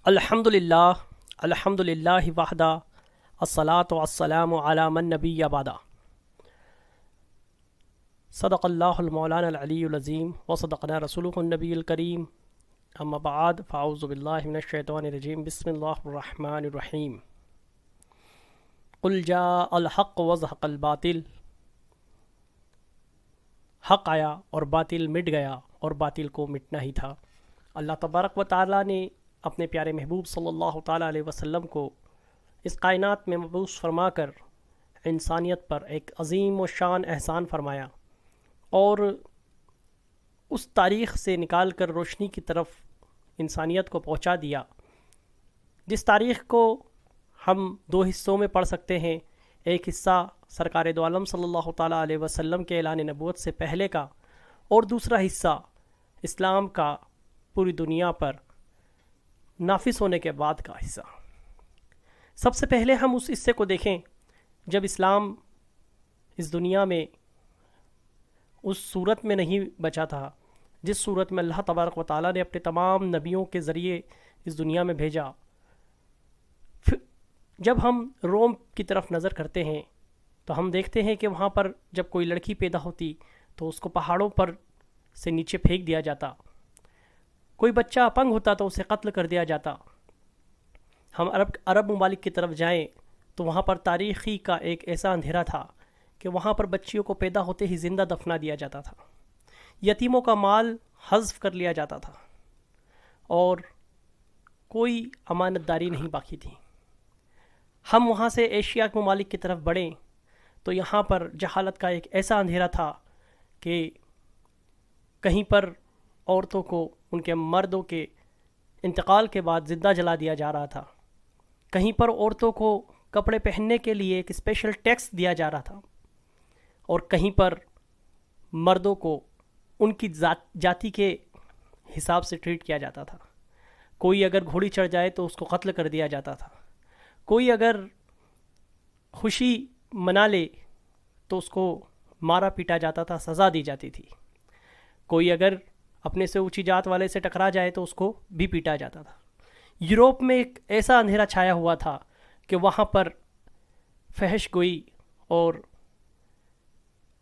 الحمدللہ وحدہ الصلاۃ والسلام علی من نبی بعدہ صدق اللہ المولانا العلی العظیم وصدقنا رسولہ النبی الکریم اما بعد فاعوذ باللہ من الشیطان الرجیم بسم اللہ الرحمن الرحیم قل جاء الحق وزهق الباطل، حق آیا اور باطل مٹ گیا اور باطل کو مٹنا ہی تھا۔ اللہ تبارک و تعالیٰ نے اپنے پیارے محبوب صلی اللہ تعالیٰ علیہ وسلم کو اس کائنات میں مبعوث فرما کر انسانیت پر ایک عظیم و شان احسان فرمایا اور اس تاریخ سے نکال کر روشنی کی طرف انسانیت کو پہنچا دیا، جس تاریخ کو ہم دو حصوں میں پڑھ سکتے ہیں۔ ایک حصہ سرکار دو عالم صلی اللہ تعالیٰ علیہ وسلم کے اعلان نبوت سے پہلے کا، اور دوسرا حصہ اسلام کا پوری دنیا پر نافذ ہونے کے بعد کا حصہ۔ سب سے پہلے ہم اس حصے کو دیکھیں جب اسلام اس دنیا میں اس صورت میں نہیں بچا تھا جس صورت میں اللہ تبارک و تعالیٰ نے اپنے تمام نبیوں کے ذریعے اس دنیا میں بھیجا۔ جب ہم روم کی طرف نظر کرتے ہیں تو ہم دیکھتے ہیں کہ وہاں پر جب کوئی لڑکی پیدا ہوتی تو اس کو پہاڑوں پر سے نیچے پھینک دیا جاتا، کوئی بچہ اپنگ ہوتا تو اسے قتل کر دیا جاتا۔ ہم عرب ممالک کی طرف جائیں تو وہاں پر تاریخی کا ایک ایسا اندھیرا تھا کہ وہاں پر بچیوں کو پیدا ہوتے ہی زندہ دفنا دیا جاتا تھا، یتیموں کا مال حذف کر لیا جاتا تھا اور کوئی امانت داری نہیں باقی تھی۔ ہم وہاں سے ایشیا کے ممالک کی طرف بڑھیں تو یہاں پر جہالت کا ایک ایسا اندھیرا تھا کہ کہیں پر عورتوں کو ان کے مردوں کے انتقال کے بعد زندہ جلا دیا جا رہا تھا، کہیں پر عورتوں کو کپڑے پہننے کے لیے ایک اسپیشل ٹیکس دیا جا رہا تھا، اور کہیں پر مردوں کو ان کی جاتی کے حساب سے ٹریٹ کیا جاتا تھا۔ کوئی اگر گھوڑی چڑھ جائے تو اس کو قتل کر دیا جاتا تھا، کوئی اگر خوشی منا لے تو اس کو مارا پیٹا جاتا تھا، سزا دی جاتی تھی۔ کوئی اگر اپنے سے اونچی جات والے سے ٹکرا جائے تو اس کو بھی پیٹا جاتا تھا۔ یوروپ میں ایک ایسا اندھیرا چھایا ہوا تھا کہ وہاں پر فحش گوئی اور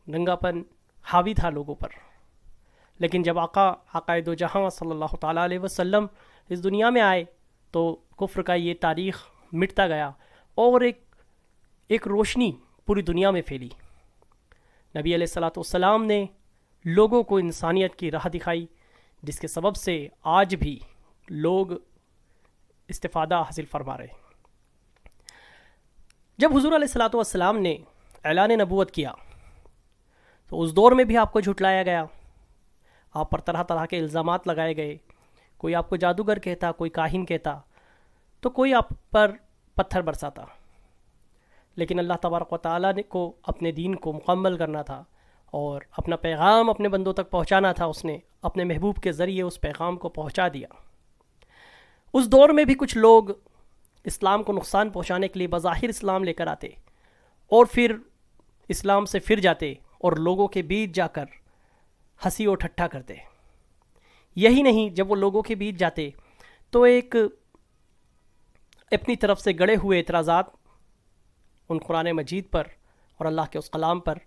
ننگاپن حاوی تھا لوگوں پر، لیکن جب عقائد و جہاں صلی اللہ تعالیٰ علیہ وسلم اس دنیا میں آئے تو کفر کا یہ تاریخ مٹتا گیا اور ایک روشنی پوری دنیا میں پھیلی۔ نبی علیہ الصلوۃ والسلام نے لوگوں کو انسانیت کی راہ دکھائی، جس کے سبب سے آج بھی لوگ استفادہ حاصل فرما رہے ہیں۔ جب حضور علیہ الصلوۃ والسلام نے اعلان نبوت کیا تو اس دور میں بھی آپ کو جھٹلایا گیا، آپ پر طرح طرح کے الزامات لگائے گئے، کوئی آپ کو جادوگر کہتا، کوئی کاہن کہتا، تو کوئی آپ پر پتھر برساتا۔ لیکن اللہ تبارک و تعالیٰ کو اپنے دین کو مکمل کرنا تھا اور اپنا پیغام اپنے بندوں تک پہنچانا تھا۔ اس نے اپنے محبوب کے ذریعے اس پیغام کو پہنچا دیا۔ اس دور میں بھی کچھ لوگ اسلام کو نقصان پہنچانے کے لیے بظاہر اسلام لے کر آتے اور پھر اسلام سے پھر جاتے اور لوگوں کے بیچ جا کر ہنسی و ٹھٹھا کرتے۔ یہی نہیں، جب وہ لوگوں کے بیچ جاتے تو ایک اپنی طرف سے گڑے ہوئے اعتراضات ان قرآن مجید پر اور اللہ کے اس کلام پر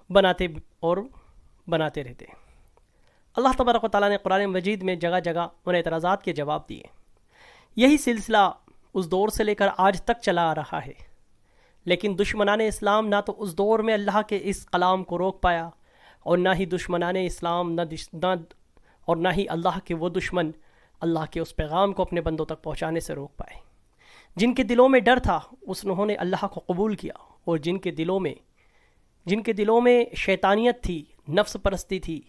بناتے رہتے۔ اللہ تبارک و تعالیٰ نے قرآن مجید میں جگہ جگہ ان اعتراضات کے جواب دیے۔ یہی سلسلہ اس دور سے لے کر آج تک چلا آ رہا ہے، لیکن دشمنان اسلام نہ تو اس دور میں اللہ کے اس کلام کو روک پایا، اور نہ ہی دشمنان اسلام اور نہ ہی اللہ کے وہ دشمن اللہ کے اس پیغام کو اپنے بندوں تک پہنچانے سے روک پائے۔ جن کے دلوں میں ڈر تھا انہوں نے اللہ کو قبول کیا، اور جن کے دلوں میں شیطانیت تھی، نفس پرستی تھی،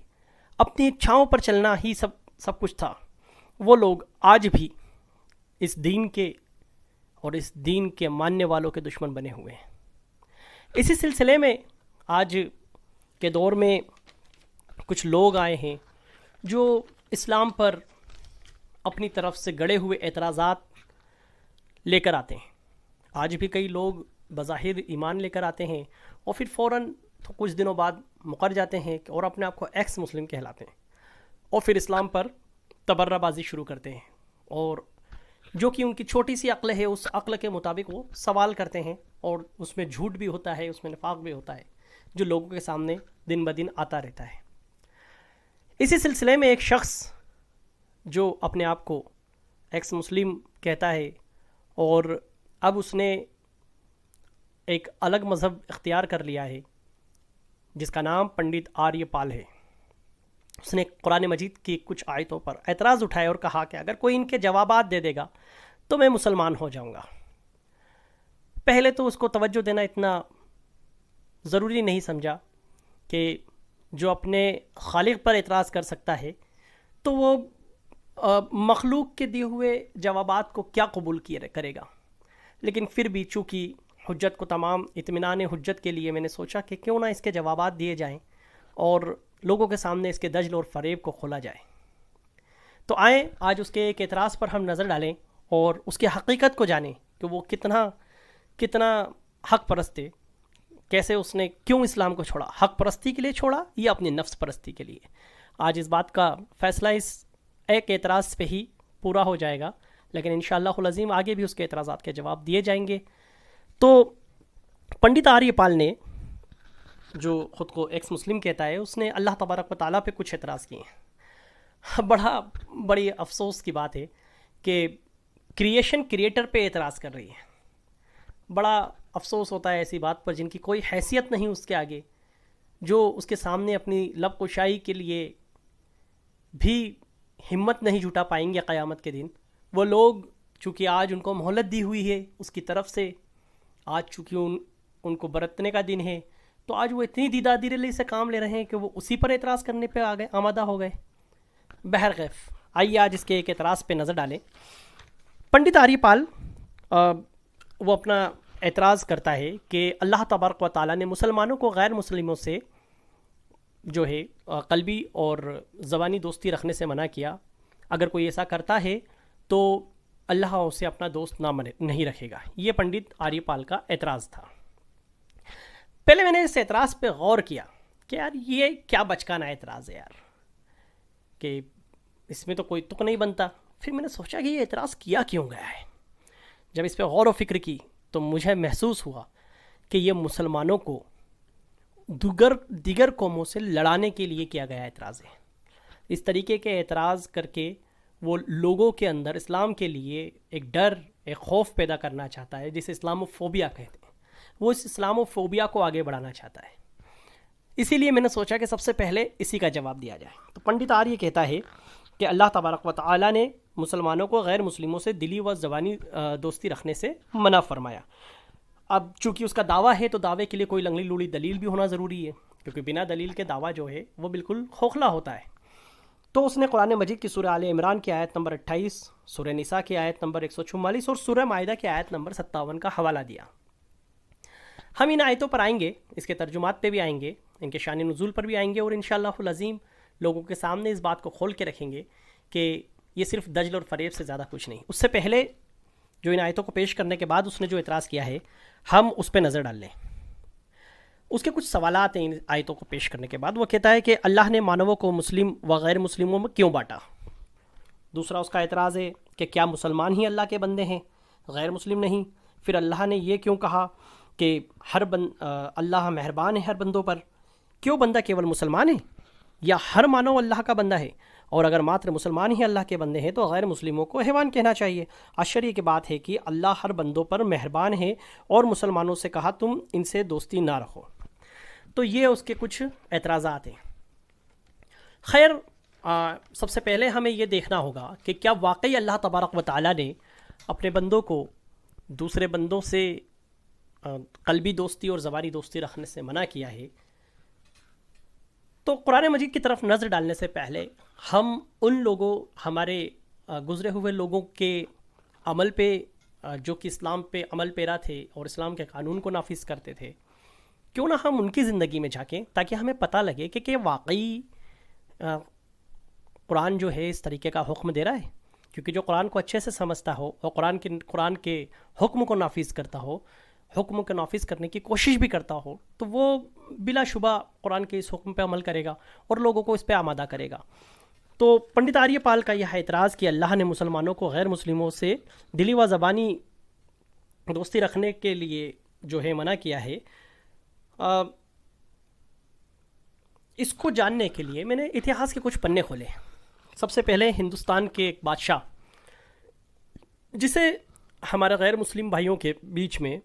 اپنی اچھاؤں پر چلنا ہی سب کچھ تھا، وہ لوگ آج بھی اس دین کے اور اس دین کے ماننے والوں کے دشمن بنے ہوئے ہیں۔ اسی سلسلے میں آج کے دور میں کچھ لوگ آئے ہیں جو اسلام پر اپنی طرف سے گڑے ہوئے اعتراضات لے کر آتے ہیں۔ آج بھی کئی لوگ بظاہر ایمان لے کر آتے ہیں اور پھر فوراً کچھ دنوں بعد مکر جاتے ہیں اور اپنے آپ کو ایکس مسلم کہلاتے ہیں، اور پھر اسلام پر تبرہ بازی شروع کرتے ہیں اور جو کہ ان کی چھوٹی سی عقل ہے، اس عقل کے مطابق وہ سوال کرتے ہیں، اور اس میں جھوٹ بھی ہوتا ہے، اس میں نفاق بھی ہوتا ہے، جو لوگوں کے سامنے دن بدن آتا رہتا ہے۔ اسی سلسلے میں ایک شخص جو اپنے آپ کو ایکس مسلم کہتا ہے، اور اب اس نے ایک الگ مذہب اختیار کر لیا ہے جس کا نام پنڈت آریہ پال ہے، اس نے قرآن مجید کی کچھ آیتوں پر اعتراض اٹھایا اور کہا کہ اگر کوئی ان کے جوابات دے دے گا تو میں مسلمان ہو جاؤں گا۔ پہلے تو اس کو توجہ دینا اتنا ضروری نہیں سمجھا کہ جو اپنے خالق پر اعتراض کر سکتا ہے تو وہ مخلوق کے دیے ہوئے جوابات کو کیا قبول کرے گا۔ لیکن پھر بھی چونکہ حجت کو تمام اطمینان حجت کے لیے میں نے سوچا کہ کیوں نہ اس کے جوابات دیے جائیں اور لوگوں کے سامنے اس کے دجل اور فریب کو کھولا جائے۔ تو آئیں آج اس کے ایک اعتراض پر ہم نظر ڈالیں اور اس کی حقیقت کو جانیں کہ وہ کتنا حق پرست ہے، کیسے اس نے کیوں اسلام کو چھوڑا، حق پرستی کے لیے چھوڑا یا اپنی نفس پرستی کے لیے۔ آج اس بات کا فیصلہ اس ایک اعتراض پہ ہی پورا ہو جائے گا، لیکن انشاءاللہ العظیم آگے بھی اس کے اعتراضات کے جواب دیے جائیں گے۔ تو پنڈت آریہ پال نے، جو خود کو ایکس مسلم کہتا ہے، اس نے اللہ تبارک و تعالیٰ پہ کچھ اعتراض کیے ہیں۔ بڑی افسوس کی بات ہے کہ کریشن کریٹر پہ اعتراض کر رہی ہے۔ بڑا افسوس ہوتا ہے ایسی بات پر جن کی کوئی حیثیت نہیں اس کے آگے، جو اس کے سامنے اپنی لب کشائی کے لیے بھی ہمت نہیں جھٹا پائیں گے قیامت کے دن۔ وہ لوگ چونکہ آج ان کو مہلت دی ہوئی ہے اس کی طرف سے، آج چونکہ ان کو برتنے کا دن ہے، تو آج وہ اتنی دیدادیرلی سے کام لے رہے ہیں کہ وہ اسی پر اعتراض کرنے پہ آمادہ ہو گئے۔ بہرکیف آئیے آج اس کے ایک اعتراض پہ نظر ڈالیں۔ پنڈت آریہ پال وہ اپنا اعتراض کرتا ہے کہ اللہ تبارک و تعالیٰ نے مسلمانوں کو غیر مسلموں سے جو ہے قلبی اور زبانی دوستی رکھنے سے منع کیا۔ اگر کوئی ایسا کرتا ہے تو اللہ اسے اپنا دوست نہیں رکھے گا۔ یہ پنڈت آریہ پال کا اعتراض تھا۔ پہلے میں نے اس اعتراض پہ غور کیا کہ یار یہ کیا بچکانا اعتراض ہے یار، کہ اس میں تو کوئی تک نہیں بنتا۔ پھر میں نے سوچا کہ یہ اعتراض کیا کیوں گیا ہے۔ جب اس پہ غور و فکر کی تو مجھے محسوس ہوا کہ یہ مسلمانوں کو دیگر قوموں سے لڑانے کے لیے کیا گیا اعتراض ہے۔ اس طریقے کے اعتراض کر کے وہ لوگوں کے اندر اسلام کے لیے ایک ڈر، ایک خوف پیدا کرنا چاہتا ہے، جسے اسلاموفوبیا کہتے ہیں۔ وہ اس اسلاموفوبیا کو آگے بڑھانا چاہتا ہے۔ اسی لیے میں نے سوچا کہ سب سے پہلے اسی کا جواب دیا جائے۔ تو پنڈت آریہ کہتا ہے کہ اللہ تبارک و تعالیٰ نے مسلمانوں کو غیر مسلموں سے دلی و زبانی دوستی رکھنے سے منع فرمایا۔ اب چونکہ اس کا دعویٰ ہے تو دعوے کے لیے کوئی لنگڑی لوڑی دلیل بھی ہونا ضروری ہے، کیونکہ بنا دلیل کے دعویٰ جو ہے وہ بالکل کھوکھلا ہوتا ہے۔ تو اس نے قرآن مجید کی سورہ آل عمران کی آیت نمبر 28، سورہ نساء کی آیت نمبر 144 اور سورہ مائدہ کی آیت نمبر 57 کا حوالہ دیا۔ ہم ان آیتوں پر آئیں گے، اس کے ترجمات پہ بھی آئیں گے، ان کے شان نزول پر بھی آئیں گے، اور انشاءاللہ العظیم لوگوں کے سامنے اس بات کو کھول کے رکھیں گے کہ یہ صرف دجل اور فریب سے زیادہ کچھ نہیں۔ اس سے پہلے جو ان آیتوں کو پیش کرنے کے بعد اس نے جو اعتراض کیا ہے ہم اس پہ نظر ڈال لیں۔ اس کے کچھ سوالات ہیں ان آیتوں کو پیش کرنے کے بعد۔ وہ کہتا ہے کہ اللہ نے مانووں کو مسلم و غیر مسلموں میں کیوں بانٹا۔ دوسرا اس کا اعتراض ہے کہ کیا مسلمان ہی اللہ کے بندے ہیں، غیر مسلم نہیں؟ پھر اللہ نے یہ کیوں کہا کہ اللہ مہربان ہے ہر بندوں پر؟ کیوں بندہ کیول مسلمان ہے یا ہر مانو اللہ کا بندہ ہے؟ اور اگر ماتر مسلمان ہی اللہ کے بندے ہیں تو غیر مسلموں کو حیوان کہنا چاہیے۔ آشچریہ کی بات ہے کہ اللہ ہر بندوں پر مہربان ہے اور مسلمانوں سے کہا تم ان سے دوستی نہ رکھو۔ تو یہ اس کے کچھ اعتراضات ہیں۔ خیر، سب سے پہلے ہمیں یہ دیکھنا ہوگا کہ کیا واقعی اللہ تبارک و تعالیٰ نے اپنے بندوں کو دوسرے بندوں سے قلبی دوستی اور زبانی دوستی رکھنے سے منع کیا ہے؟ تو قرآن مجید کی طرف نظر ڈالنے سے پہلے ہم ان لوگوں، ہمارے گزرے ہوئے لوگوں کے عمل پہ، جو کہ اسلام پہ عمل پیرا تھے اور اسلام کے قانون کو نافذ کرتے تھے، کیوں نہ ہم ان کی زندگی میں جھانکیں تاکہ ہمیں پتہ لگے کہ واقعی قرآن جو ہے اس طریقے کا حکم دے رہا ہے۔ کیونکہ جو قرآن کو اچھے سے سمجھتا ہو اور قرآن کے حکم کو نافذ کرتا ہو، حکم کو نافذ کرنے کی کوشش بھی کرتا ہو، تو وہ بلا شبہ قرآن کے اس حکم پہ عمل کرے گا اور لوگوں کو اس پہ آمادہ کرے گا۔ تو پنڈت آریہ پال کا یہ اعتراض کہ اللہ نے مسلمانوں کو غیر مسلموں سے دلی و زبانی دوستی رکھنے کے لیے جو ہے منع کیا ہے، اس کو جاننے کے لیے میں نے اتہاس کے کچھ پنے کھولے۔ سب سے پہلے ہندوستان کے ایک بادشاہ جسے ہمارے غیر مسلم بھائیوں کے بیچ میں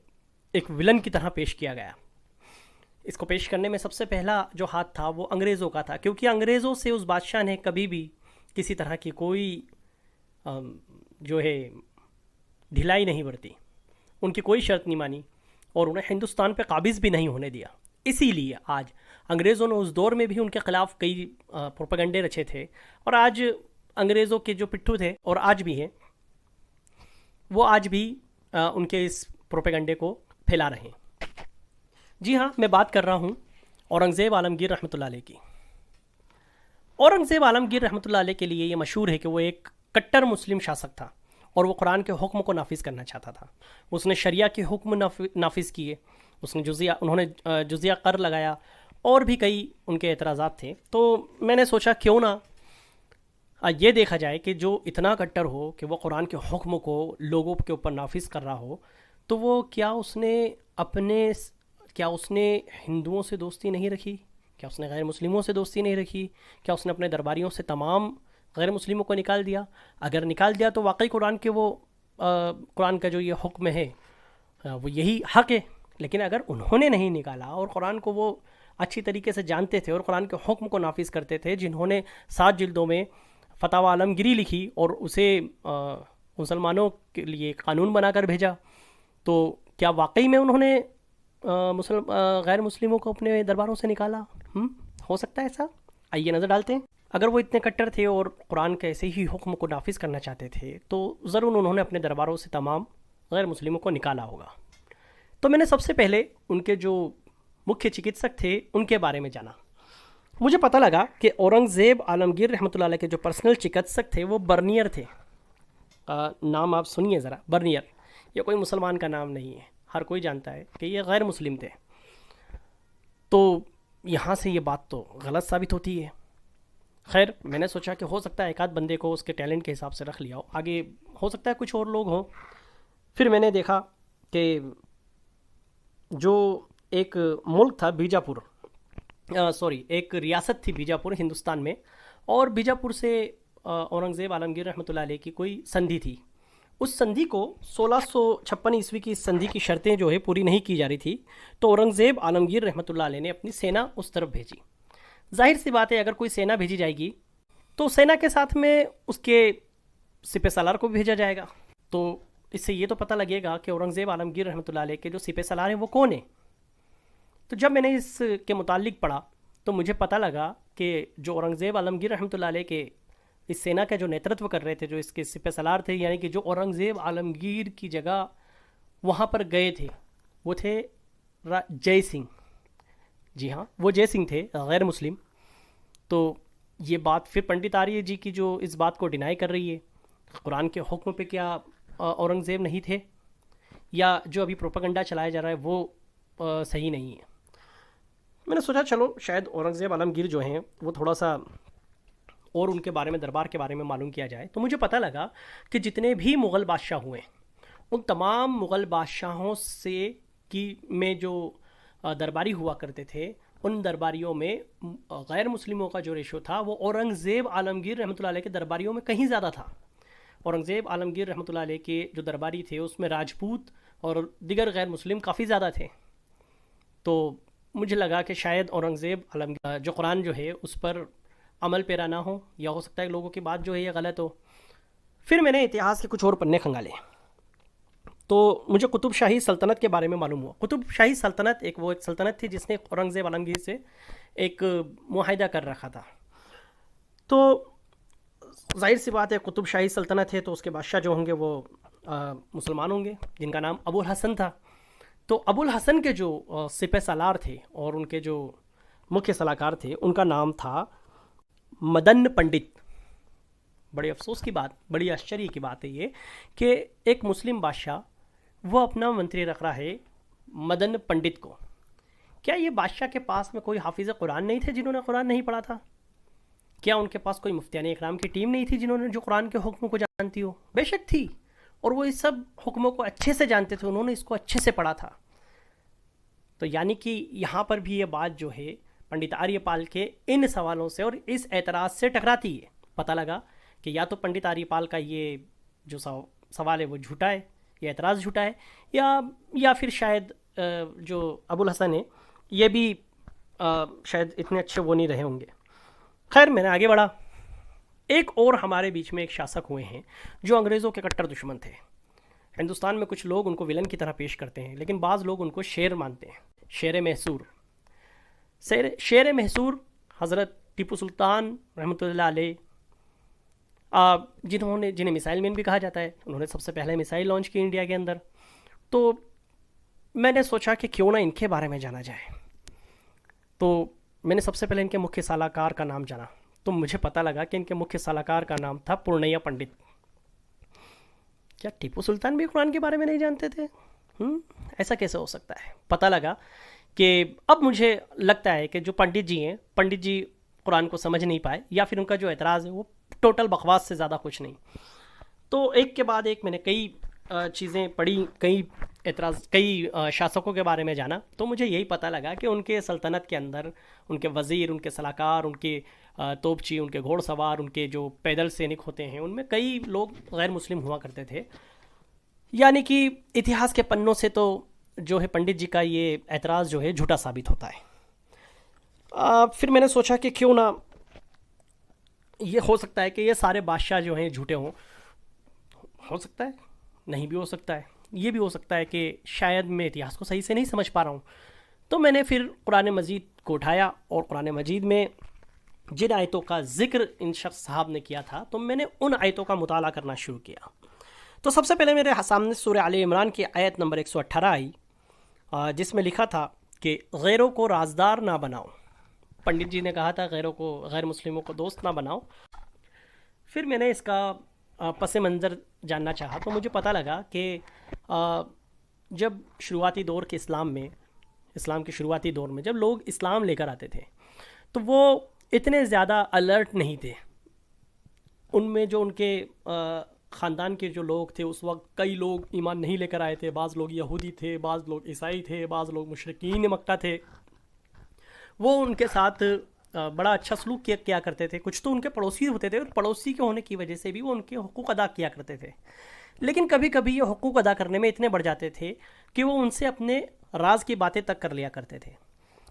ایک ولن کی طرح پیش کیا گیا، اس کو پیش کرنے میں سب سے پہلا جو ہاتھ تھا وہ انگریزوں کا تھا، کیونکہ انگریزوں سے اس بادشاہ نے کبھی بھی کسی طرح کی کوئی جو ہے ڈھلائی نہیں برتی، ان کی کوئی شرط نہیں مانی اور انہیں ہندوستان پہ قابض بھی نہیں ہونے دیا۔ اسی لیے آج انگریزوں نے اس دور میں بھی ان کے خلاف کئی پروپیگنڈے رچے تھے، اور آج انگریزوں کے جو پٹھو تھے اور آج بھی ہیں، وہ آج بھی ان کے اس پروپیگنڈے کو پھیلا رہے ہیں۔ جی ہاں، میں بات کر رہا ہوں اورنگزیب عالمگیر رحمۃ اللہ علیہ کی۔ اورنگزیب عالمگیر رحمۃ اللہ علیہ کے لیے یہ مشہور ہے کہ وہ ایک کٹر مسلم شاسک تھا اور وہ قرآن کے حکم کو نافذ کرنا چاہتا تھا۔ اس نے شریعہ کے حکم نافذ کیے، انہوں نے جزیہ قر لگایا، اور بھی کئی ان کے اعتراضات تھے۔ تو میں نے سوچا کیوں نہ یہ دیکھا جائے کہ جو اتنا کٹر ہو کہ وہ قرآن کے حکم کو لوگوں کے اوپر نافذ کر رہا ہو، تو وہ کیا اس نے ہندوؤں سے دوستی نہیں رکھی؟ کیا اس نے غیر مسلموں سے دوستی نہیں رکھی؟ کیا اس نے اپنے درباریوں سے تمام غیر مسلموں کو نکال دیا؟ اگر نکال دیا تو واقعی قرآن کا جو یہ حکم ہے وہ یہی حق ہے، لیکن اگر انہوں نے نہیں نکالا اور قرآن کو وہ اچھی طریقے سے جانتے تھے اور قرآن کے حکم کو نافذ کرتے تھے، جنہوں نے 7 جلدوں میں فتاوی عالمگیری لکھی اور اسے مسلمانوں کے لیے قانون بنا کر بھیجا، تو کیا واقعی میں انہوں نے غیر مسلموں کو اپنے درباروں سے نکالا؟ ہو سکتا ہے ایسا؟ آئیے نظر ڈالتے ہیں۔ اگر وہ اتنے کٹر تھے اور قرآن کے ایسے ہی حکم کو نافذ کرنا چاہتے تھے تو ضرور انہوں نے اپنے درباروں سے تمام غیر مسلموں کو نکالا ہوگا۔ تو میں نے سب سے پہلے ان کے جو مکھیہ چکتسک تھے ان کے بارے میں جانا۔ مجھے پتہ لگا کہ اورنگزیب عالمگیر رحمۃ اللہ علیہ کے جو پرسنل چکتسک تھے وہ برنیئر تھے۔ نام آپ سنیے ذرا، برنیئر یہ کوئی مسلمان کا نام نہیں ہے، ہر کوئی جانتا ہے کہ یہ غیر مسلم تھے۔ تو یہاں سے یہ بات تو غلط ثابت ہوتی ہے۔ خیر، میں نے سوچا کہ ہو سکتا ہے ایک آدھ بندے کو اس کے ٹیلنٹ کے حساب سے رکھ لیا ہو، آگے ہو سکتا ہے کچھ اور لوگ ہوں۔ پھر میں نے دیکھا کہ جو ایک ملک تھا بیجاپور، ایک ریاست تھی بیجاپور ہندوستان میں، اور بیجاپور سے اورنگزیب عالمگیر رحمۃ اللہ علیہ کی کوئی سندھی تھی۔ اس سندھی کو 1656 عیسوی کی سندھی کی شرطیں جو ہے پوری نہیں کی جا رہی تھی، تو اورنگزیب عالمگیر رحمۃ اللہ علیہ نے اپنی سینا اس طرف بھیجی۔ ظاہر سی بات ہے اگر کوئی سینا بھیجی جائے گی تو سینا کے ساتھ میں اس کے سپہ سالار کو بھی بھیجا جائے گا، تو اس سے یہ تو پتہ لگے گا کہ اورنگزیب عالمگیر رحمۃ اللہ علیہ کے جو سپہ سالار ہیں وہ کون ہیں۔ تو جب میں نے اس کے متعلق پڑھا تو مجھے پتہ لگا کہ جو اورنگزیب عالمگیر رحمۃ اللہ علیہ کے اس سینا کا جو نیترتو کر رہے تھے، جو اس کے سپہ سالار تھے، یعنی کہ جو اورنگزیب عالمگیر کی جگہ وہاں پر گئے تھے، وہ تھے جے سنگھ۔ جی ہاں، وہ جے سنگھ تھے، غیر مسلم۔ تو یہ بات پھر پنڈت آریہ جی کی جو اس بات کو ڈینائی کر رہی ہے، قرآن کے حکم پہ کیا اورنگزیب نہیں تھے، یا جو ابھی پروپیگنڈا چلایا جا رہا ہے وہ صحیح نہیں ہے۔ میں نے سوچا چلو شاید اورنگزیب عالمگیر جو ہیں وہ تھوڑا سا اور ان کے بارے میں، دربار کے بارے میں معلوم کیا جائے۔ تو مجھے پتہ لگا کہ جتنے بھی مغل بادشاہ ہوئے ان تمام مغل بادشاہوں میں جو درباری ہوا کرتے تھے، ان درباریوں میں غیر مسلموں کا جو ریشو تھا وہ اورنگزیب عالمگیر رحمۃ اللہ علیہ کے درباریوں میں کہیں زیادہ تھا۔ اورنگزیب عالمگیر رحمۃ اللہ علیہ کے جو درباری تھے اس میں راجپوت اور دیگر غیر مسلم کافی زیادہ تھے۔ تو مجھے لگا کہ شاید اورنگزیب عالمگیر جو قرآن جو ہے اس پر عمل پیرا نہ ہو، یا ہو سکتا ہے لوگوں کی بات جو ہے یہ غلط ہو۔ پھر میں نے اتہاس کے کچھ اور پنے کھنگالے تو مجھے قطب شاہی سلطنت کے بارے میں معلوم ہوا۔ قطب شاہی سلطنت ایک سلطنت تھی جس نے اورنگزیب عالمگیر سے ایک معاہدہ کر رکھا تھا۔ تو ظاہر سی بات ہے قطب شاہی سلطنت ہے تو اس کے بادشاہ جو ہوں گے وہ مسلمان ہوں گے، جن کا نام ابو الحسن تھا۔ تو ابو الحسن کے جو سپہ سالار تھے اور ان کے جو مکھیہ سلاکار تھے ان کا نام تھا مدن پنڈت۔ بڑے افسوس کی بات، بڑی آشچریہ کی بات ہے یہ کہ ایک مسلم بادشاہ وہ اپنا منتری رکھ رہا ہے مدن پنڈت کو۔ کیا یہ بادشاہ کے پاس میں کوئی حافظ قرآن نہیں تھے جنہوں نے قرآن نہیں پڑھا تھا؟ کیا ان کے پاس کوئی مفتیان اکرام کی ٹیم نہیں تھی جنہوں نے جو قرآن کے حکموں کو جانتی ہو؟ بے شک تھی، اور وہ اس سب حکموں کو اچھے سے جانتے تھے، انہوں نے اس کو اچھے سے پڑھا تھا. تو یعنی کہ یہاں پر بھی یہ بات جو ہے پنڈت آریہ پال کے ان سوالوں سے اور اس اعتراض سے ٹکراتی ہے. پتہ لگا کہ یا تو پنڈت آریہ پال کا یہ جو سوال ہے وہ جھوٹا ہے، یہ اعتراض جھوٹا ہے، یا پھر شاید جو ابو الحسن ہے یہ بھی شاید اتنے اچھے وہ نہیں رہے ہوں گے. خیر میں نے آگے بڑھا. ایک اور ہمارے بیچ میں ایک شاسک ہوئے ہیں جو انگریزوں کے کٹر دشمن تھے. ہندوستان میں کچھ لوگ ان کو ولن کی طرح پیش کرتے ہیں، لیکن بعض لوگ ان کو شیر مانتے ہیں. شیر محصور. شیر محصور حضرت ٹیپو سلطان رحمۃ اللہ علیہ، جنہیں میسائل مین بھی کہا جاتا ہے، انہوں نے سب سے پہلے میسائل لانچ کی انڈیا کے اندر. تو میں نے سوچا کہ کیوں نہ ان کے بارے میں جانا جائے. تو میں نے سب سے پہلے ان کے مکھیہ سالہکار کا نام جانا، تو مجھے پتہ لگا کہ ان کے مکھیہ سالہکار کا نام تھا پورنیہ پنڈت. کیا ٹیپو سلطان بھی قرآن کے بارے میں نہیں جانتے تھے؟ ایسا کیسے ہو سکتا ہے؟ پتہ لگا کہ اب مجھے لگتا ہے کہ جو پنڈت جی قرآن کو سمجھ نہیں پائے، یا پھر ان کا جو اعتراض ہے وہ ٹوٹل بکواس سے زیادہ کچھ نہیں. تو ایک کے بعد ایک میں نے کئی چیزیں پڑھی، کئی شاسکوں کے بارے میں جانا. تو مجھے یہی پتہ لگا کہ ان کے سلطنت کے اندر ان کے وزیر، ان کے سلاکار، ان کے توپچی، ان کے گھوڑ سوار، ان کے جو پیدل سینک ہوتے ہیں، ان میں کئی لوگ غیر مسلم ہوا کرتے تھے. یعنی کہ اتہاس کے پنوں سے تو جو ہے پنڈت جی کا یہ اعتراض جو ہے جھوٹا ثابت ہوتا ہے. پھر میں نے سوچا کہ کیوں نہ یہ ہو سکتا ہے کہ یہ سارے بادشاہ جو ہیں جھوٹے ہوں. ہو سکتا ہے، نہیں بھی ہو سکتا ہے. یہ بھی ہو سکتا ہے کہ شاید میں اتہاس کو صحیح سے نہیں سمجھ پا رہا ہوں. تو میں نے پھر قرآن مجید کو اٹھایا، اور قرآن مجید میں جن آیتوں کا ذکر ان شخص صاحب نے کیا تھا تو میں نے ان آیتوں کا مطالعہ کرنا شروع کیا. تو سب سے پہلے میرے سامنے سورہ آل عمران کی آیت نمبر 118 آئی، جس میں لکھا تھا کہ غیروں کو رازدار نہ بناؤ. پنڈت جی نے کہا تھا غیر مسلموں کو دوست نہ بناؤ. پھر میں نے اس کا پس منظر جاننا چاہا تو مجھے پتہ لگا کہ جب شروعاتی دور کے اسلام کے شروعاتی دور میں جب لوگ اسلام لے کر آتے تھے تو وہ اتنے زیادہ الرٹ نہیں تھے. ان میں جو ان کے خاندان کے جو لوگ تھے اس وقت کئی لوگ ایمان نہیں لے کر آئے تھے. بعض لوگ یہودی تھے، بعض لوگ عیسائی تھے، بعض لوگ مشرکین مکہ تھے. وہ ان کے ساتھ بڑا اچھا سلوک کیا کرتے تھے. کچھ تو ان کے پڑوسی ہوتے تھے، اور پڑوسی کے ہونے کی وجہ سے بھی وہ ان کے حقوق ادا کیا کرتے تھے. لیکن کبھی کبھی یہ حقوق ادا کرنے میں اتنے بڑھ جاتے تھے کہ وہ ان سے اپنے راز کی باتیں تک کر لیا کرتے تھے.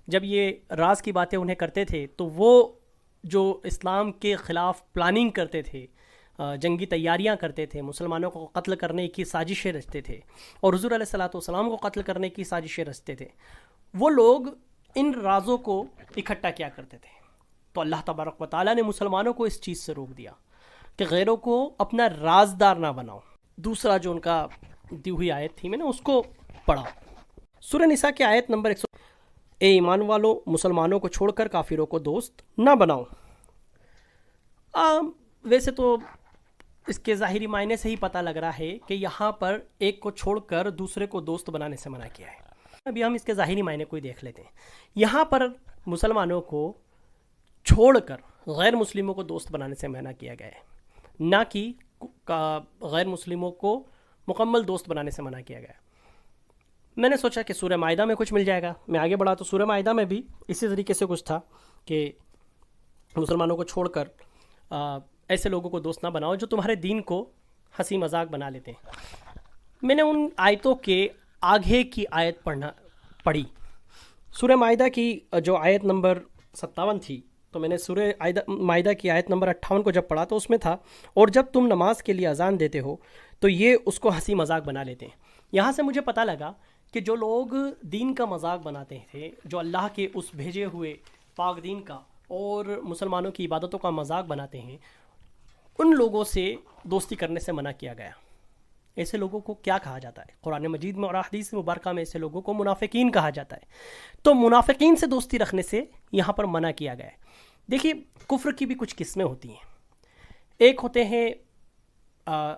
جب یہ راز کی باتیں انہیں کرتے تھے تو وہ جو اسلام کے خلاف پلاننگ کرتے تھے، جنگی تیاریاں کرتے تھے، مسلمانوں کو قتل کرنے کی سازشیں رچتے تھے، اور حضور علیہ الصلوۃ والسلام کو قتل کرنے کی سازشیں رچتے تھے، وہ لوگ ان رازوں کو اکٹھا کیا کرتے تھے. تو اللہ تبارک و تعالیٰ نے مسلمانوں کو اس چیز سے روک دیا کہ غیروں کو اپنا رازدار نہ بناؤ. دوسرا جو ان کا دی ہوئی آیت تھی میں نے اس کو پڑھا. سورہ نساء کی آیت نمبر 100، اے ایمان والو مسلمانوں کو چھوڑ کر کافروں کو دوست نہ بناؤ. ویسے تو اس کے ظاہری معنی سے ہی پتہ لگ رہا ہے کہ یہاں پر ایک کو چھوڑ کر دوسرے کو دوست بنانے سے منع کیا ہے. ابھی ہم اس کے ظاہری معنی کو ہی دیکھ لیتے ہیں. یہاں پر مسلمانوں کو چھوڑ کر غیر مسلموں کو دوست بنانے سے منع کیا گیا ہے، نہ کہ غیر مسلموں کو مکمل دوست بنانے سے منع کیا گیا. میں نے سوچا کہ سورہ مائدہ میں کچھ مل جائے گا. میں آگے بڑھا تو سورہ مائدہ میں بھی اسی طریقے سے کچھ تھا کہ مسلمانوں کو چھوڑ کر ایسے لوگوں کو دوست نہ بناؤ جو تمہارے دین کو ہنسی مذاق بنا لیتے ہیں. میں نے ان آیتوں کے آگے کی آیت پڑھی. سورہ مائدہ کی جو آیت نمبر 57 تھی تو میں نے سورہ مائدہ کی آیت نمبر 58 کو جب پڑھا تو اس میں تھا، اور جب تم نماز کے لیے اذان دیتے ہو تو یہ اس کو ہنسی مذاق بنا لیتے ہیں. یہاں سے مجھے پتہ لگا کہ جو لوگ دین کا مذاق بناتے تھے، جو اللہ کے اس بھیجے ہوئے پاک دین کا اور مسلمانوں کی عبادتوں کا مذاق بناتے ہیں، ان لوگوں سے دوستی کرنے سے منع کیا گیا. ایسے لوگوں کو کیا کہا جاتا ہے؟ قرآن مجید میں اور احادیث مبارکہ میں ایسے لوگوں کو منافقین کہا جاتا ہے. تو منافقین سے دوستی رکھنے سے یہاں پر منع کیا گیا ہے. دیکھیے کفر کی بھی کچھ قسمیں ہوتی ہیں. ایک ہوتے ہیں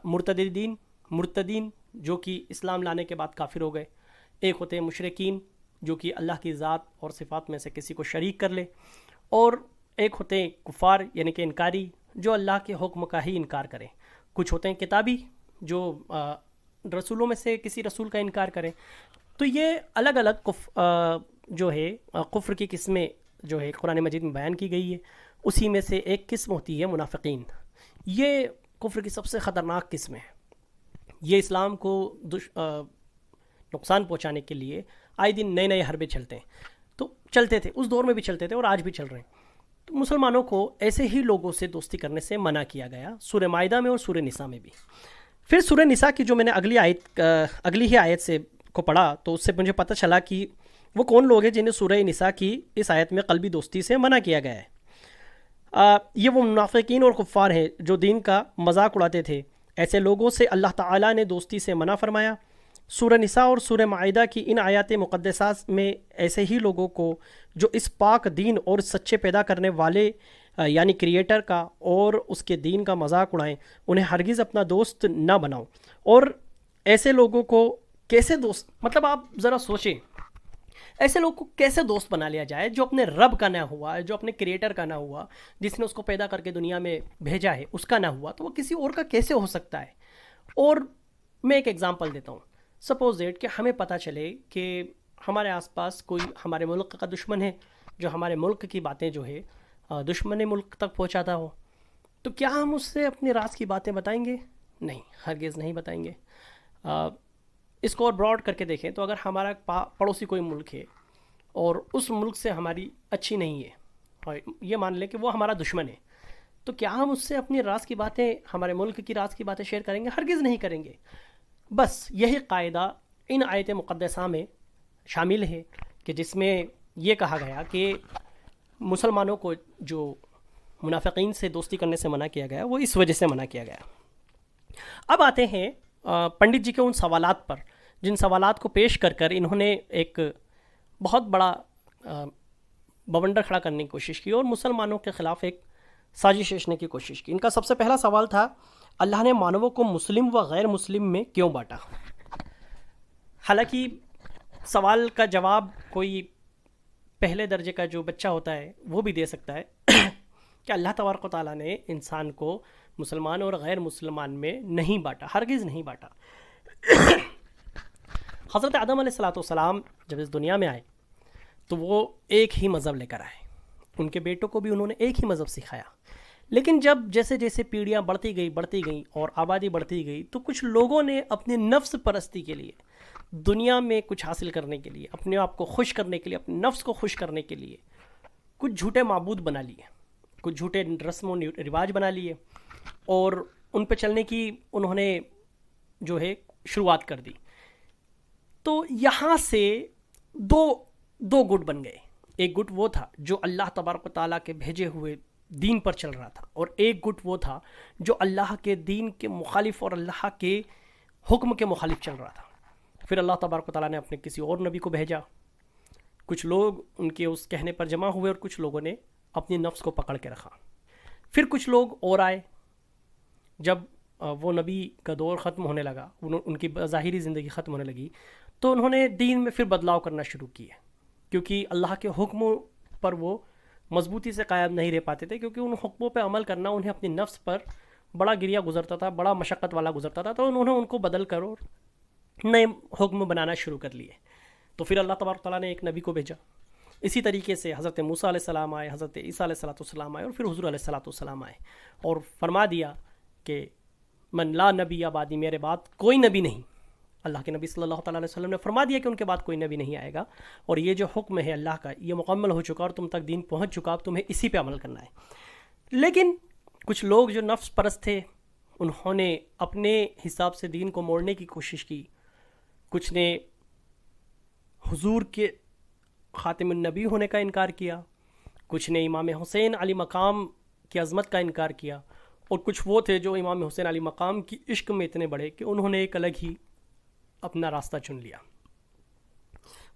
مرتدین جو کہ اسلام لانے کے بعد کافر ہو گئے. ایک ہوتے ہیں مشرکین جو کہ اللہ کی ذات اور صفات میں سے کسی کو شریک کر لے. اور ایک ہوتے ہیں کفار یعنی کہ انکاری جو اللہ کے حکم کا ہی انکار کریں، کچھ ہوتے ہیں کتابی جو رسولوں میں سے کسی رسول کا انکار کریں. تو یہ الگ الگ جو ہے کفر کی قسمیں جو ہے قرآن مجید میں بیان کی گئی ہے. اسی میں سے ایک قسم ہوتی ہے منافقین. یہ کفر کی سب سے خطرناک قسم ہے. یہ اسلام کو نقصان پہنچانے کے لیے آئے دن نئے نئے حربے چلتے ہیں. تو چلتے تھے اس دور میں بھی چلتے تھے اور آج بھی چل رہے ہیں. تو مسلمانوں کو ایسے ہی لوگوں سے دوستی کرنے سے منع کیا گیا سورہ مائدہ میں اور سورہ نساء میں بھی. پھر سورہ نساء کی جو میں نے اگلی ہی آیت سے کو پڑھا تو اس سے مجھے پتہ چلا کہ وہ کون لوگ ہیں جنہیں سورہ نساء کی اس آیت میں قلبی دوستی سے منع کیا گیا ہے. یہ وہ منافقین اور کفار ہیں جو دین کا مذاق اڑاتے تھے. ایسے لوگوں سے اللہ تعالیٰ نے دوستی سے منع فرمایا. سورہ نساء اور سورہ معاہدہ کی ان آیات مقدسات میں ایسے ہی لوگوں کو جو اس پاک دین اور سچے پیدا کرنے والے یعنی کریٹر کا اور اس کے دین کا مذاق اڑائیں انہیں ہرگز اپنا دوست نہ بناؤ. اور ایسے لوگوں کو کیسے دوست، مطلب آپ ذرا سوچیں ایسے لوگ کو کیسے دوست بنا لیا جائے جو اپنے رب کا نہ ہوا، جو اپنے کریٹر کا نہ ہوا، جس نے اس کو پیدا کر کے دنیا میں بھیجا ہے اس کا نہ ہوا، تو وہ کسی اور کا کیسے ہو سکتا ہے. اور میں ایک ایگزامپل دیتا ہوں. سپوز دیٹ کہ ہمیں پتہ چلے کہ ہمارے آس پاس کوئی ہمارے ملک کا دشمن ہے جو ہمارے ملک کی باتیں جو ہے دشمن ملک تک پہنچاتا ہو، تو کیا ہم اس سے اپنی راز کی باتیں بتائیں گے؟ نہیں، ہرگز نہیں بتائیں گے. اس کو اور براڈ کر کے دیکھیں تو اگر ہمارا پڑوسی کوئی ملک ہے اور اس ملک سے ہماری اچھی نہیں ہے اور یہ مان لیں کہ وہ ہمارا دشمن ہے، تو کیا ہم اس سے اپنی راز کی باتیں، ہمارے ملک کی راز کی باتیں شیئر کریں گے؟ ہرگز نہیں کریں گے. بس یہی قاعدہ ان آیت مقدسہ میں شامل ہے کہ جس میں یہ کہا گیا کہ مسلمانوں کو جو منافقین سے دوستی کرنے سے منع کیا گیا وہ اس وجہ سے منع کیا گیا. اب آتے ہیں پنڈت جی کے ان سوالات پر جن سوالات کو پیش کر کر انہوں نے ایک بہت بڑا بونڈر کھڑا کرنے کی کوشش کی اور مسلمانوں کے خلاف ایک سازش رچنے کی کوشش کی. ان کا سب سے پہلا سوال تھا اللہ نے مانووں کو مسلم و غیر مسلم میں کیوں بانٹا؟ حالانکہ سوال کا جواب کوئی پہلے درجے کا جو بچہ ہوتا ہے وہ بھی دے سکتا ہے کہ اللہ تبارک و تعالیٰ نے انسان کو مسلمان اور غیر مسلمان میں نہیں بانٹا، ہرگز نہیں بانٹا. حضرت آدم علیہ السلام جب اس دنیا میں آئے تو وہ ایک ہی مذہب لے کر آئے. ان کے بیٹوں کو بھی انہوں نے ایک ہی مذہب سکھایا. لیکن جب جیسے جیسے پیڑھیاں بڑھتی گئی اور آبادی بڑھتی گئی تو کچھ لوگوں نے اپنے نفس پرستی کے لیے، دنیا میں کچھ حاصل کرنے کے لیے، اپنے آپ کو خوش کرنے کے لیے، اپنے نفس کو خوش کرنے کے لیے کچھ جھوٹے معبود بنا لیے، کچھ جھوٹے رسم و رواج بنا لیے اور ان پہ چلنے کی انہوں نے جو ہے شروعات کر دی. تو یہاں سے دو گٹ بن گئے. ایک گٹ وہ تھا جو اللہ تبارک و تعالیٰ کے بھیجے ہوئے دین پر چل رہا تھا، اور ایک گٹ وہ تھا جو اللہ کے دین کے مخالف اور اللہ کے حکم کے مخالف چل رہا تھا. پھر اللہ تبارک و تعالیٰ نے اپنے کسی اور نبی کو بھیجا. کچھ لوگ ان کے اس کہنے پر جمع ہوئے اور کچھ لوگوں نے اپنی نفس کو پکڑ کے رکھا. پھر کچھ لوگ اور آئے. جب وہ نبی کا دور ختم ہونے لگا، ان کی ظاہری زندگی ختم ہونے لگی، تو انہوں نے دین میں پھر بدلاؤ کرنا شروع کیے، کیونکہ اللہ کے حکموں پر وہ مضبوطی سے قائم نہیں رہ پاتے تھے، کیونکہ ان حکموں پہ عمل کرنا انہیں اپنی نفس پر بڑا گریا گزرتا تھا، بڑا مشقت والا گزرتا تھا. تو انہوں نے ان کو بدل کر اور نئے حکم بنانا شروع کر لیے. تو پھر اللہ تبارک تعالیٰ نے ایک نبی کو بھیجا. اسی طریقے سے حضرت موسیٰ علیہ السلام آئے، حضرت عیسیٰ علیہ السلام آئے، اور پھر حضور علیہ السلام آئے اور فرما دیا کہ من لا نبی بعدی، میرے بعد کوئی نبی نہیں. اللہ کے نبی صلی اللہ تعالیٰ علیہ وسلم نے فرما دیا کہ ان کے بعد کوئی نبی نہیں آئے گا، اور یہ جو حکم ہے اللہ کا یہ مکمل ہو چکا اور تم تک دین پہنچ چکا، اب تمہیں اسی پہ عمل کرنا ہے. لیکن کچھ لوگ جو نفس پرست تھے انہوں نے اپنے حساب سے دین کو موڑنے کی کوشش کی. کچھ نے حضور کے خاتم النبی ہونے کا انکار کیا، کچھ نے امام حسین علی مقام کی عظمت کا انکار کیا، اور کچھ وہ تھے جو امام حسین علی مقام کی عشق میں اتنے بڑے کہ انہوں نے ایک الگ ہی اپنا راستہ چن لیا.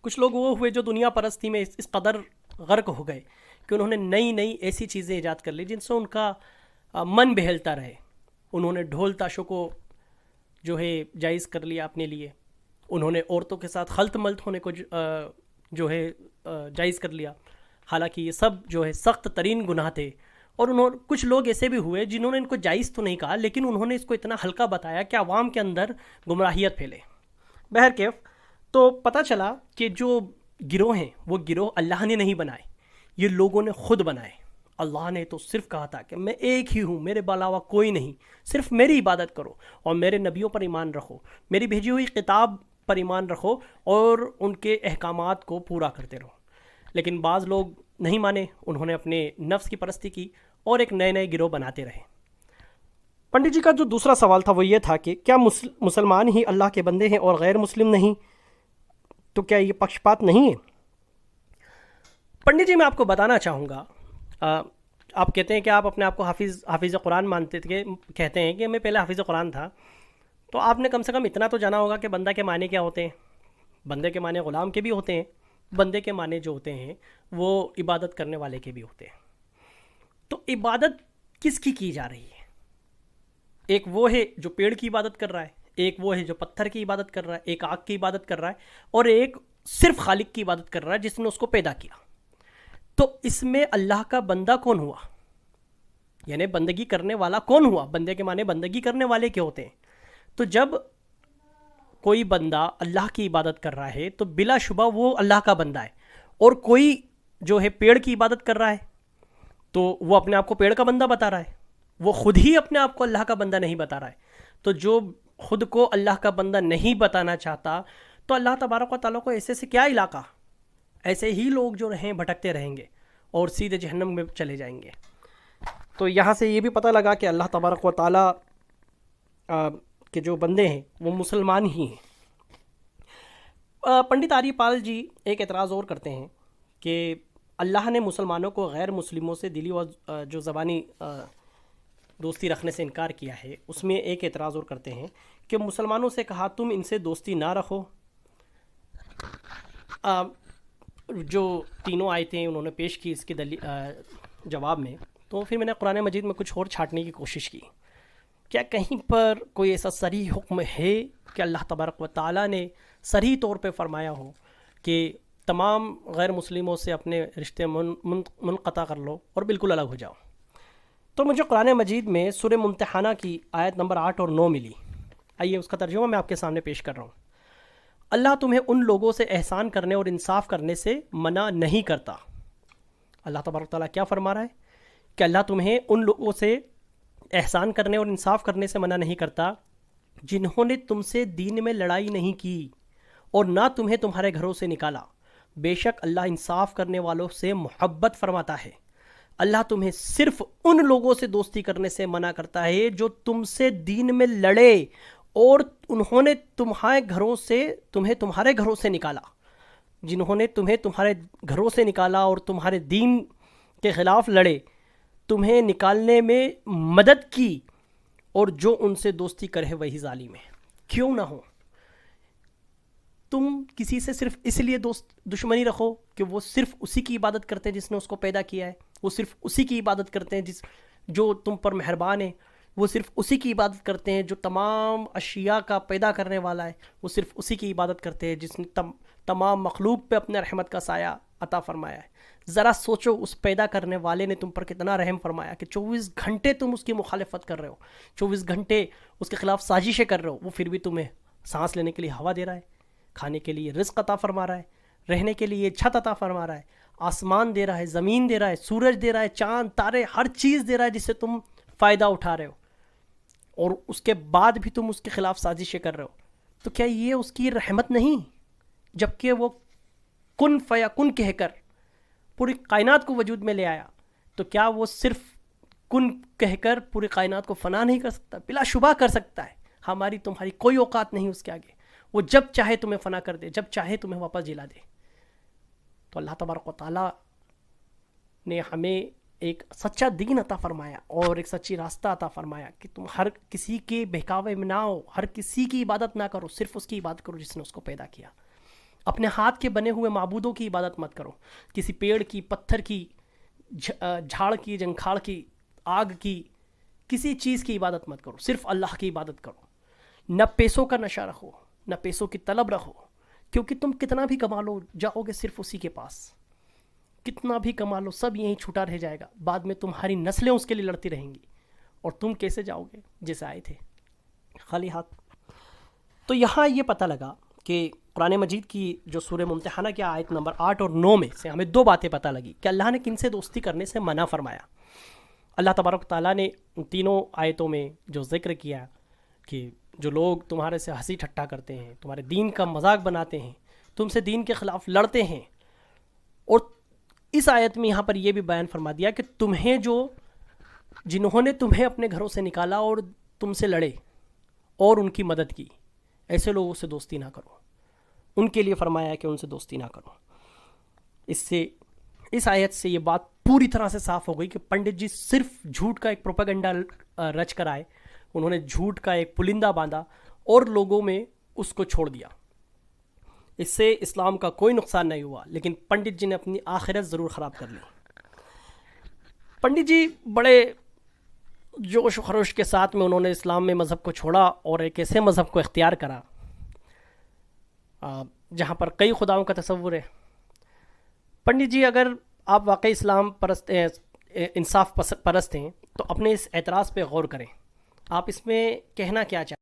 کچھ لوگ وہ ہوئے جو دنیا پرستی میں اس قدر غرق ہو گئے کہ انہوں نے نئی ایسی چیزیں ایجاد کر لی جن سے ان کا من بہلتا رہے. انہوں نے ڈھول تاشوں کو جو ہے جائز کر لیا اپنے لیے، انہوں نے عورتوں کے ساتھ خلط ملط ہونے کو جو ہے جائز کر لیا، حالانکہ یہ سب جو ہے سخت ترین گناہ تھے، اور کچھ لوگ ایسے بھی ہوئے جنہوں نے ان کو جائز تو نہیں کہا، لیکن انہوں نے اس کو اتنا ہلکا بتایا کہ عوام کے اندر گمراہیت پھیلے۔ بہرکیف تو پتہ چلا کہ جو گروہ ہیں وہ گروہ اللہ نے نہیں بنائے، یہ لوگوں نے خود بنائے۔ اللہ نے تو صرف کہا تھا کہ میں ایک ہی ہوں، میرے علاوہ کوئی نہیں، صرف میری عبادت کرو اور میرے نبیوں پر ایمان رکھو، میری بھیجی ہوئی کتاب پر ایمان رکھو اور ان کے احکامات کو پورا کرتے رہو۔ لیکن بعض لوگ نہیں مانے، انہوں نے اپنے نفس کی پرستی کی اور ایک نئے نئے گروہ بناتے رہے۔ پنڈت جی کا جو دوسرا سوال تھا وہ یہ تھا کہ کیا مسلمان ہی اللہ کے بندے ہیں اور غیر مسلم نہیں؟ تو کیا یہ پکشپات نہیں ہے؟ پنڈت جی میں آپ کو بتانا چاہوں گا، آپ کہتے ہیں کہ آپ اپنے آپ کو حافظ قرآن مانتے تھے، کہتے ہیں کہ میں پہلے حافظ قرآن تھا، تو آپ نے کم سے کم اتنا تو جانا ہوگا کہ بندہ کے معنی کیا ہوتے ہیں۔ بندے کے معنی غلام کے بھی ہوتے ہیں، بندے کے معنی جو ہوتے ہیں وہ عبادت کرنے والے کے بھی ہوتے ہیں۔ تو عبادت کس کی جا رہی ہے؟ ایک وہ ہے جو پیڑ کی عبادت کر رہا ہے، ایک وہ ہے جو پتھر کی عبادت کر رہا ہے، ایک آگ کی عبادت کر رہا ہے، اور ایک صرف خالق کی عبادت کر رہا ہے جس نے اس کو پیدا کیا۔ تو اس میں اللہ کا بندہ کون ہوا؟ یعنی بندگی کرنے والا کون ہوا؟ بندے کے معنی بندگی کرنے والے کے ہوتے ہیں۔ تو جب کوئی بندہ اللہ کی عبادت کر رہا ہے تو بلا شبہ وہ اللہ کا بندہ ہے، اور کوئی جو ہے پیڑ کی عبادت کر رہا ہے تو وہ اپنے آپ کو پیڑ کا بندہ بتا رہا ہے، وہ خود ہی اپنے آپ کو اللہ کا بندہ نہیں بتا رہا ہے۔ تو جو خود کو اللہ کا بندہ نہیں بتانا چاہتا تو اللہ تبارک و تعالیٰ کو ایسے سے کیا علاقہ؟ ایسے ہی لوگ جو رہیں بھٹکتے رہیں گے اور سیدھے جہنم میں چلے جائیں گے۔ تو یہاں سے یہ بھی پتہ لگا کہ اللہ تبارک و تعالیٰ کے جو بندے ہیں وہ مسلمان ہی ہیں۔ پنڈت آریہ پال جی ایک اعتراض اور کرتے ہیں کہ اللہ نے مسلمانوں کو غیر مسلموں سے دلی و جو زبانی دوستی رکھنے سے انکار کیا ہے۔ اس میں ایک اعتراض اور کرتے ہیں کہ مسلمانوں سے کہا تم ان سے دوستی نہ رکھو۔ جو تینوں آیتیں انہوں نے پیش کی اس کے جواب میں، تو پھر میں نے قرآن مجید میں کچھ اور چھانٹنے کی کوشش کی۔ کیا کہیں پر کوئی ایسا صریح حکم ہے کہ اللہ تبارک و تعالیٰ نے صریح طور پہ فرمایا ہو کہ تمام غیر مسلموں سے اپنے رشتے منقطع کر لو اور بالکل الگ ہو جاؤ؟ تو مجھے قرآن مجید میں سورہ ممتحنہ کی آیت نمبر 8 اور 9 ملی۔ آئیے اس کا ترجمہ میں آپ کے سامنے پیش کر رہا ہوں۔ اللہ تمہیں ان لوگوں سے احسان کرنے اور انصاف کرنے سے منع نہیں کرتا۔ اللہ تبارک تعالیٰ کیا فرما رہا ہے کہ اللہ تمہیں ان لوگوں سے احسان کرنے اور انصاف کرنے سے منع نہیں کرتا جنہوں نے تم سے دین میں لڑائی نہیں کی اور نہ تمہیں تمہارے گھروں سے نکالا۔ بے شک اللہ انصاف کرنے والوں سے محبت فرماتا ہے۔ اللہ تمہیں صرف ان لوگوں سے دوستی کرنے سے منع کرتا ہے جو تم سے دین میں لڑے اور انہوں نے تمہیں تمہارے گھروں سے نکالا، جنہوں نے تمہیں تمہارے گھروں سے نکالا اور تمہارے دین کے خلاف لڑے، تمہیں نکالنے میں مدد کی، اور جو ان سے دوستی کرے وہی ظالم ہے۔ کیوں نہ ہو؟ تم کسی سے صرف اس لیے دشمنی رکھو کہ وہ صرف اسی کی عبادت کرتے ہیں جس نے اس کو پیدا کیا ہے، وہ صرف اسی کی عبادت کرتے ہیں جو تم پر مہربان ہے، وہ صرف اسی کی عبادت کرتے ہیں جو تمام اشیاء کا پیدا کرنے والا ہے، وہ صرف اسی کی عبادت کرتے ہیں جس نے تمام مخلوق پہ اپنے رحمت کا سایہ عطا فرمایا ہے۔ ذرا سوچو اس پیدا کرنے والے نے تم پر کتنا رحم فرمایا کہ 24 گھنٹے تم اس کی مخالفت کر رہے ہو، 24 گھنٹے اس کے خلاف سازشیں کر رہے ہو، وہ پھر بھی تمہیں سانس لینے کے لیے ہوا دے رہا ہے، کھانے کے لیے رزق عطا فرما رہا ہے، رہنے کے لیے چھت عطا فرما رہا ہے، آسمان دے رہا ہے، زمین دے رہا ہے، سورج دے رہا ہے، چاند تارے، ہر چیز دے رہا ہے جس سے تم فائدہ اٹھا رہے ہو، اور اس کے بعد بھی تم اس کے خلاف سازشیں کر رہے ہو۔ تو کیا یہ اس کی رحمت نہیں؟ جبکہ وہ کن فیکن کہہ کر پوری کائنات کو وجود میں لے آیا، تو کیا وہ صرف کن کہہ کر پوری کائنات کو فنا نہیں کر سکتا؟ بلا شبہ کر سکتا ہے۔ ہماری تمہاری کوئی اوقات نہیں اس کے آگے، وہ جب چاہے تمہیں فنا کر دے، جب چاہے تمہیں واپس جلا دے۔ تو اللہ تبارک و تعالیٰ نے ہمیں ایک سچا دین عطا فرمایا اور ایک سچی راستہ عطا فرمایا کہ تم ہر کسی کے بہکاوے میں نہ ہو، ہر کسی کی عبادت نہ کرو، صرف اس کی عبادت کرو جس نے اس کو پیدا کیا۔ اپنے ہاتھ کے بنے ہوئے معبودوں کی عبادت مت کرو، کسی پیڑ کی، پتھر کی، جھاڑ کی، جنکھاڑ کی، آگ کی، کسی چیز کی عبادت مت کرو، صرف اللہ کی عبادت کرو۔ نہ پیسوں کا نشہ رکھو، نہ پیسوں کی طلب رکھو، کیونکہ تم کتنا بھی کما لو جاؤ گے صرف اسی کے پاس۔ کتنا بھی کما لو سب یہیں چھوٹا رہ جائے گا، بعد میں تمہاری نسلیں اس کے لیے لڑتی رہیں گی، اور تم کیسے جاؤ گے جیسے آئے تھے خالی ہاتھ۔ تو یہاں یہ پتہ لگا کہ قرآن مجید کی جو سورہ ممتحنہ کی آیت نمبر 8 اور 9 میں سے ہمیں دو باتیں پتہ لگی کہ اللہ نے کن سے دوستی کرنے سے منع فرمایا۔ اللہ تبارک و تعالیٰ نے ان تینوں آیتوں میں جو ذکر کیا کہ جو لوگ تمہارے سے ہنسی ٹھٹا کرتے ہیں، تمہارے دین کا مذاق بناتے ہیں، تم سے دین کے خلاف لڑتے ہیں، اور اس آیت میں یہاں پر یہ بھی بیان فرما دیا کہ تمہیں جنہوں نے تمہیں اپنے گھروں سے نکالا اور تم سے لڑے اور ان کی مدد کی، ایسے لوگوں سے دوستی نہ کرو، ان کے لیے فرمایا کہ ان سے دوستی نہ کرو۔ اس آیت سے یہ بات پوری طرح سے صاف ہو گئی کہ پنڈت جی صرف جھوٹ کا ایک پروپیگنڈا رچ کر آئے، انہوں نے جھوٹ کا ایک پلندہ باندھا اور لوگوں میں اس کو چھوڑ دیا۔ اس سے اسلام کا کوئی نقصان نہیں ہوا، لیکن پنڈت جی نے اپنی آخرت ضرور خراب کر لی۔ پنڈت جی بڑے جوش و خروش کے ساتھ میں انہوں نے اسلام میں مذہب کو چھوڑا اور ایک ایسے مذہب کو اختیار کرا جہاں پر کئی خداؤں کا تصور ہے۔ پنڈت جی اگر آپ واقعی اسلام پرست ہیں، انصاف پرست ہیں، تو اپنے اس اعتراض پہ غور کریں، آپ اس میں کہنا کیا چاہتے ہیں؟